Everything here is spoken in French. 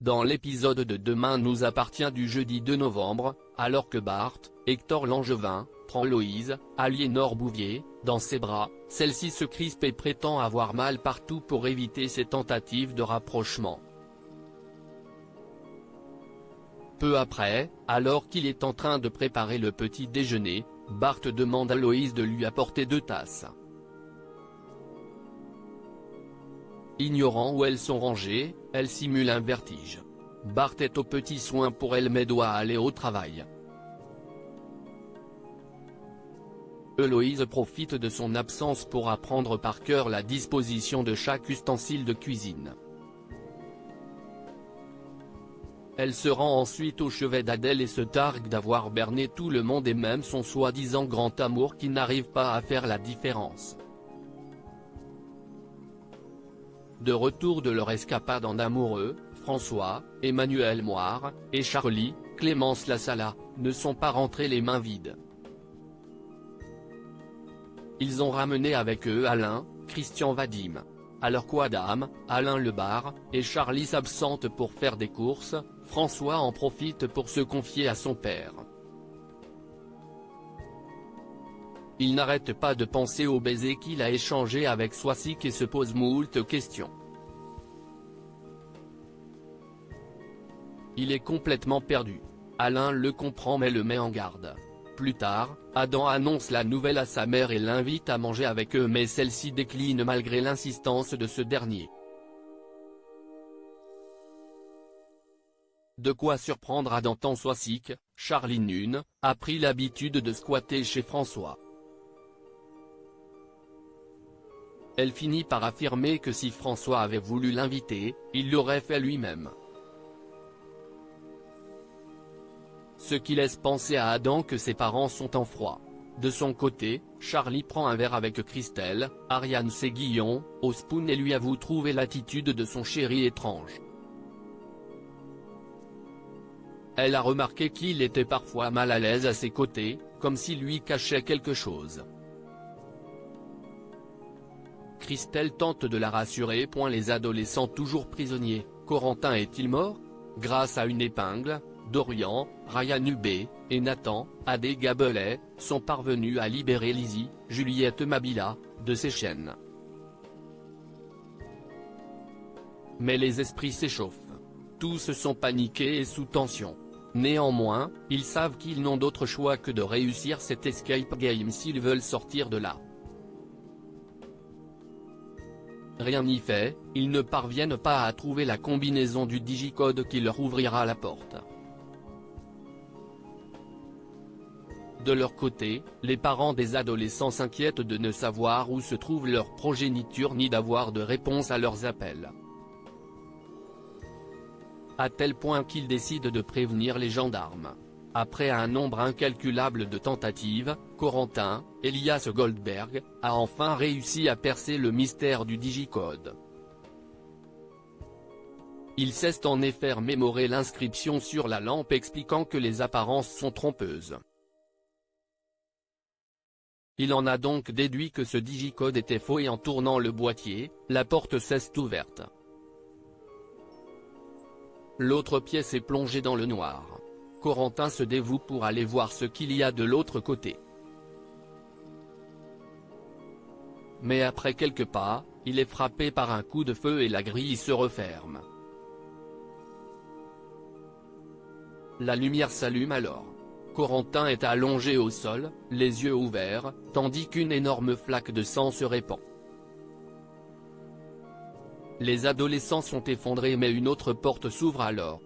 dans l'épisode de Demain nous appartient du jeudi 2 novembre, alors que Bart, Hector Langevin, prend Loïse, Aliénor Bouvier, dans ses bras, celle-ci se crispe et prétend avoir mal partout pour éviter ses tentatives de rapprochement. Peu après, alors qu'il est en train de préparer le petit déjeuner, Bart demande à Loïse de lui apporter 2 tasses. Ignorant où elles sont rangées, elle simule un vertige. Bart est aux petits soins pour elle mais doit aller au travail. Loïse profite de son absence pour apprendre par cœur la disposition de chaque ustensile de cuisine. Elle se rend ensuite au chevet d'Adèle et se targue d'avoir berné tout le monde et même son soi-disant grand amour qui n'arrive pas à faire la différence. De retour de leur escapade en amoureux, François, Emmanuel Moire, et Charlie, Clémence Lassala, ne sont pas rentrés les mains vides. Ils ont ramené avec eux Alain, Christian Vadim. Alors quadam, Alain le bar, et Charlie s'absente pour faire des courses, François en profite pour se confier à son père. Il n'arrête pas de penser au baiser qu'il a échangé avec Soisic et se pose moult questions. Il est complètement perdu. Alain le comprend mais le met en garde. Plus tard, Adam annonce la nouvelle à sa mère et l'invite à manger avec eux mais celle-ci décline malgré l'insistance de ce dernier. De quoi surprendre Adam tant Soisic, Charlie Nune, a pris l'habitude de squatter chez François. Elle finit par affirmer que si François avait voulu l'inviter, il l'aurait fait lui-même. Ce qui laisse penser à Adam que ses parents sont en froid. De son côté, Charlie prend un verre avec Christelle, Ariane Séguillon, au spoon et lui avoue trouver l'attitude de son chéri étrange. Elle a remarqué qu'il était parfois mal à l'aise à ses côtés, comme s'il lui cachait quelque chose. Christelle tente de la rassurer. Les adolescents toujours prisonniers, Corentin est-il mort? Grâce à une épingle, Dorian, Ryan Hubé, et Nathan, Adé Gabelet, sont parvenus à libérer Lizzie, Juliette Mabila, de ses chaînes. Mais les esprits s'échauffent. Tous sont paniqués et sous tension. Néanmoins, ils savent qu'ils n'ont d'autre choix que de réussir cet escape game s'ils veulent sortir de là. Rien n'y fait, ils ne parviennent pas à trouver la combinaison du digicode qui leur ouvrira la porte. De leur côté, les parents des adolescents s'inquiètent de ne savoir où se trouve leur progéniture ni d'avoir de réponse à leurs appels. À tel point qu'ils décident de prévenir les gendarmes. Après un nombre incalculable de tentatives, Corentin, Elias Goldberg, a enfin réussi à percer le mystère du digicode. Il cesse en effet remémorer l'inscription sur la lampe expliquant que les apparences sont trompeuses. Il en a donc déduit que ce digicode était faux et en tournant le boîtier, la porte s'est ouverte. L'autre pièce est plongée dans le noir. Corentin se dévoue pour aller voir ce qu'il y a de l'autre côté. Mais après quelques pas, il est frappé par un coup de feu et la grille se referme. La lumière s'allume alors. Corentin est allongé au sol, les yeux ouverts, tandis qu'une énorme flaque de sang se répand. Les adolescents sont effondrés mais une autre porte s'ouvre alors.